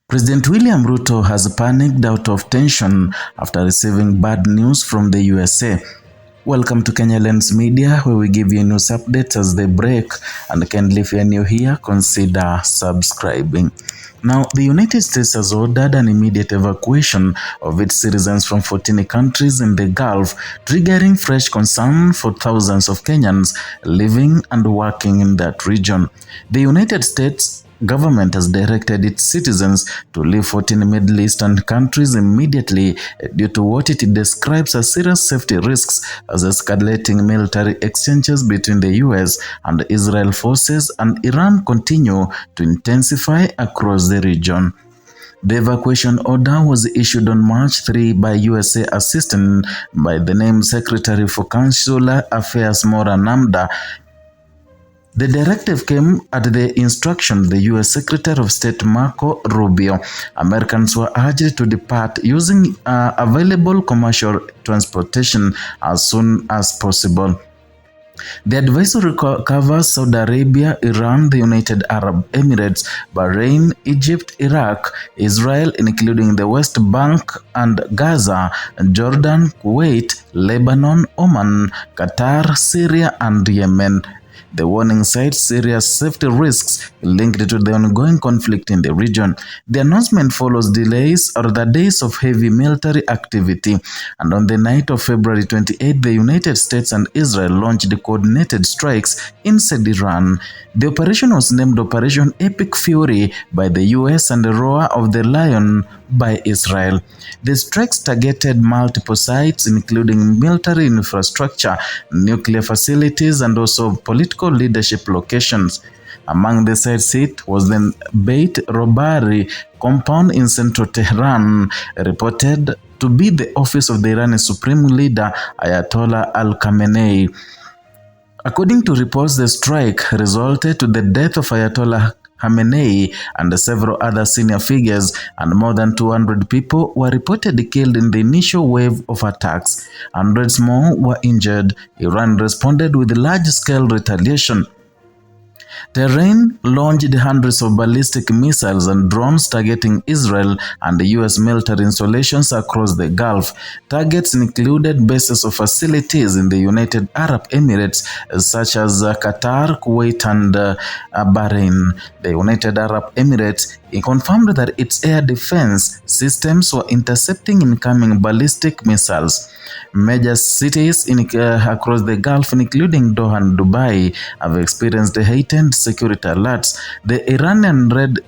President William Ruto has panicked out of tension after receiving bad news from the USA. Welcome to Kenya Lens Media, where we give you news updates as they break, and kindly if you are new here, consider subscribing. Now, the United States has ordered an immediate evacuation of its citizens from 14 countries in the Gulf, triggering fresh concern for thousands of Kenyans living and working in that region. The United States government has directed its citizens to leave 14 Middle Eastern countries immediately due to what it describes as serious safety risks as escalating military exchanges between the US and Israel forces and Iran continue to intensify across the region. The evacuation order was issued on March 3 by USA Assistant by the name Secretary for Consular Affairs Mora Namda. The directive came at the instruction of the U.S. Secretary of State Marco Rubio. Americans were urged to depart using available commercial transportation as soon as possible. The advisory covers Saudi Arabia, Iran, the United Arab Emirates, Bahrain, Egypt, Iraq, Israel, including the West Bank and Gaza, Jordan, Kuwait, Lebanon, Oman, Qatar, Syria, and Yemen. The warning cites serious safety risks linked to the ongoing conflict in the region. The announcement follows delays or the days of heavy military activity, and on the night of February 28, the United States and Israel launched coordinated strikes inside Iran. The operation was named Operation Epic Fury by the US and the Roar of the Lion by Israel. The strikes targeted multiple sites, including military infrastructure, nuclear facilities, and also political leadership locations. Among the sites hit was the Beit Robari compound in central Tehran, reported to be the office of the Iranian Supreme Leader Ayatollah Khamenei. According to reports, the strike resulted to the death of Ayatollah Khamenei and several other senior figures, and more than 200 people were reportedly killed in the initial wave of attacks. Hundreds more were injured. Iran responded with large-scale retaliation. Tehran launched hundreds of ballistic missiles and drones targeting Israel and the U.S. military installations across the Gulf. Targets included bases of facilities in the United Arab Emirates such as Qatar, Kuwait, and Bahrain. The United Arab Emirates confirmed that its air defense systems were intercepting incoming ballistic missiles. Major cities across the Gulf, including Doha and Dubai, have experienced heightened security alerts. The Iranian Red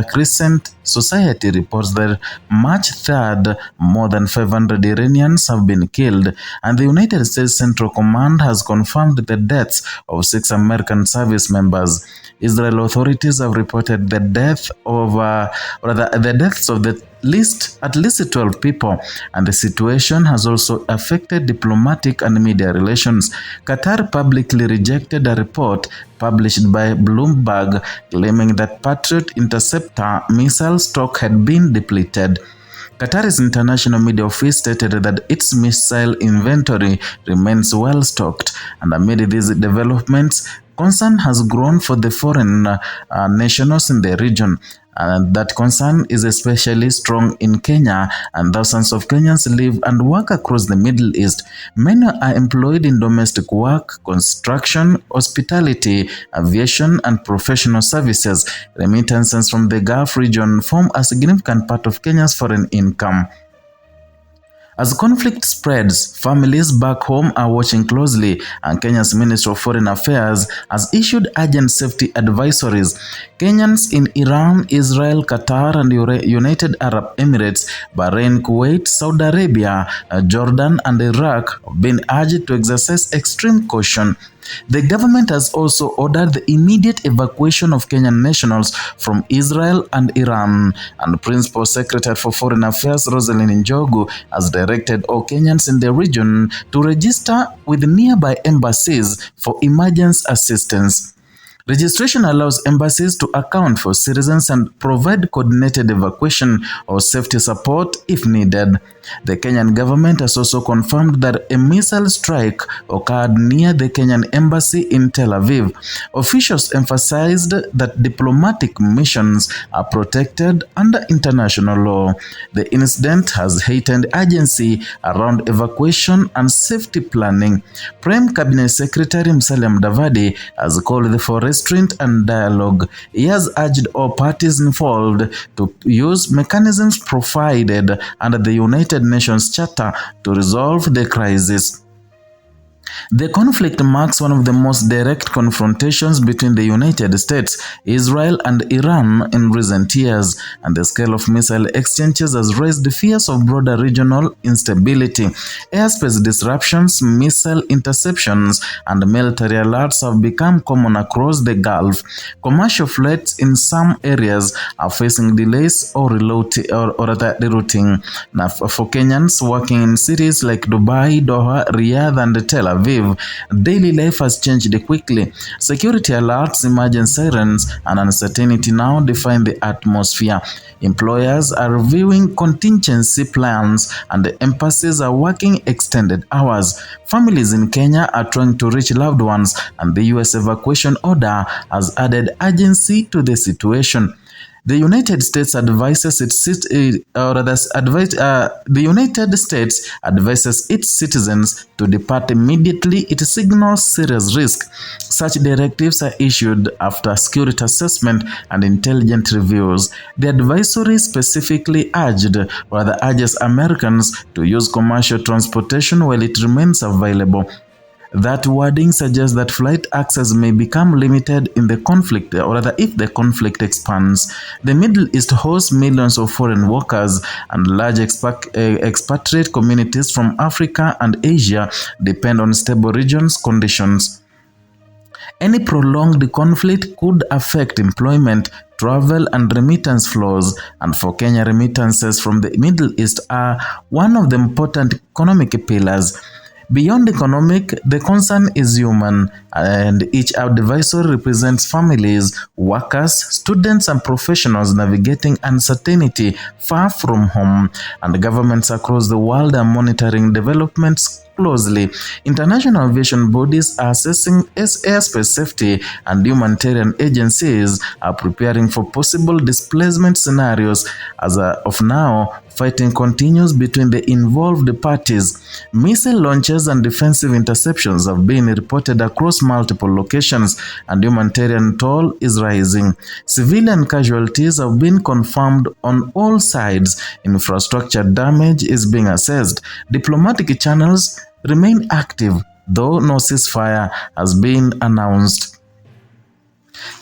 Crescent Society reports that March 3rd, more than 500 Iranians have been killed, and the United States Central Command has confirmed the deaths of 6 American service members. Israel authorities have reported the deaths of at least 12 people, and the situation has also affected diplomatic and media relations. Qatar publicly rejected a report published by Bloomberg claiming that Patriot interceptor missile stock had been depleted. Qatar's international media office stated that its missile inventory remains well stocked, and amid these developments, concern has grown for the foreign nationals in the region. And that concern is especially strong in Kenya, and thousands of Kenyans live and work across the Middle East. Many are employed in domestic work, construction, hospitality, aviation, and professional services. Remittances from the Gulf region form a significant part of Kenya's foreign income. As conflict spreads, families back home are watching closely, and Kenya's Ministry of Foreign Affairs has issued urgent safety advisories. Kenyans in Iran, Israel, Qatar, and United Arab Emirates, Bahrain, Kuwait, Saudi Arabia, Jordan, and Iraq have been urged to exercise extreme caution. The government has also ordered the immediate evacuation of Kenyan nationals from Israel and Iran, and Principal Secretary for Foreign Affairs Rosalind Njogu has directed all Kenyans in the region to register with nearby embassies for emergency assistance. Registration allows embassies to account for citizens and provide coordinated evacuation or safety support if needed. The Kenyan government has also confirmed that a missile strike occurred near the Kenyan embassy in Tel Aviv. Officials emphasized that diplomatic missions are protected under international law. The incident has heightened urgency around evacuation and safety planning. Prime Cabinet Secretary Musalia Mudavadi has called for restraint and dialogue. He has urged all parties involved to use mechanisms provided under the United Nations Charter to resolve the crisis. The conflict marks one of the most direct confrontations between the United States, Israel, and Iran in recent years, and the scale of missile exchanges has raised fears of broader regional instability. Airspace disruptions, missile interceptions, and military alerts have become common across the Gulf. Commercial flights in some areas are facing delays or rerouting. Now, for Kenyans working in cities like Dubai, Doha, Riyadh, and Tel Aviv, daily life has changed quickly. Security alerts, emergency sirens, and uncertainty now define the atmosphere. Employers are reviewing contingency plans, and the embassies are working extended hours. Families in Kenya are trying to reach loved ones, and the U.S. evacuation order has added urgency to the situation. The United States advises its citizens to depart immediately. It signals serious risk. Such directives are issued after security assessment and intelligence reviews. The advisory specifically urges Americans to use commercial transportation while it remains available. That wording suggests that flight access may become limited in the conflict, or rather if the conflict expands. The Middle East hosts millions of foreign workers, and large expatriate communities from Africa and Asia depend on stable regions conditions. Any prolonged conflict could affect employment, travel, and remittance flows, and for Kenya, remittances from the Middle East are one of the important economic pillars. Beyond economic, the concern is human, and each advisory represents families, workers, students, and professionals navigating uncertainty far from home, and governments across the world are monitoring developments closely. International aviation bodies are assessing airspace safety, and humanitarian agencies are preparing for possible displacement scenarios. As of now, fighting continues between the involved parties. Missile launches and defensive interceptions have been reported across multiple locations, and humanitarian toll is rising. Civilian casualties have been confirmed on all sides. Infrastructure damage is being assessed. Diplomatic channels remain active, though no ceasefire has been announced.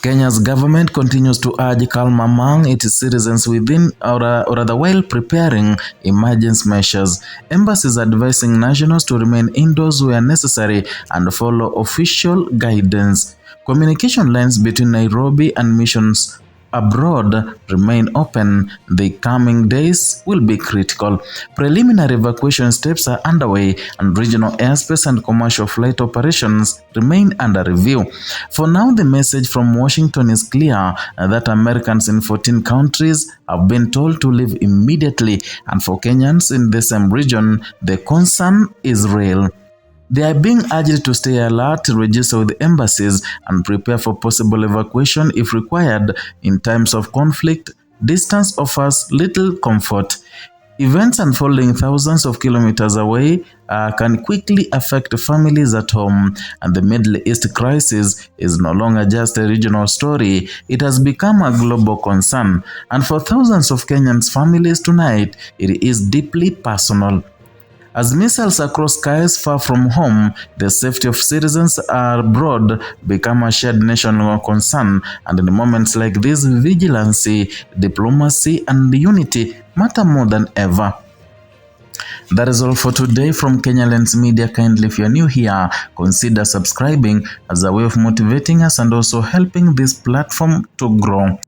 Kenya's government continues to urge calm among its citizens within or rather while preparing emergency measures. Embassies advising nationals to remain indoors where necessary and follow official guidance. Communication lines between Nairobi and missions abroad remain open. The coming days will be critical. Preliminary evacuation steps are underway, and regional airspace and commercial flight operations remain under review. For now, the message from Washington is clear that Americans in 14 countries have been told to leave immediately, and for Kenyans in the same region, the concern is real. They are being urged to stay alert, register with embassies, and prepare for possible evacuation if required. In times of conflict, distance offers little comfort. Events unfolding thousands of kilometers away can quickly affect families at home, and the Middle East crisis is no longer just a regional story. It has become a global concern, and for thousands of Kenyan families tonight, it is deeply personal. As missiles across skies far from home, the safety of citizens abroad become a shared national concern, and in moments like this, vigilance, diplomacy, and unity matter more than ever. That is all for today from Kenya Lens Media. Kindly, if you are new here, consider subscribing as a way of motivating us and also helping this platform to grow.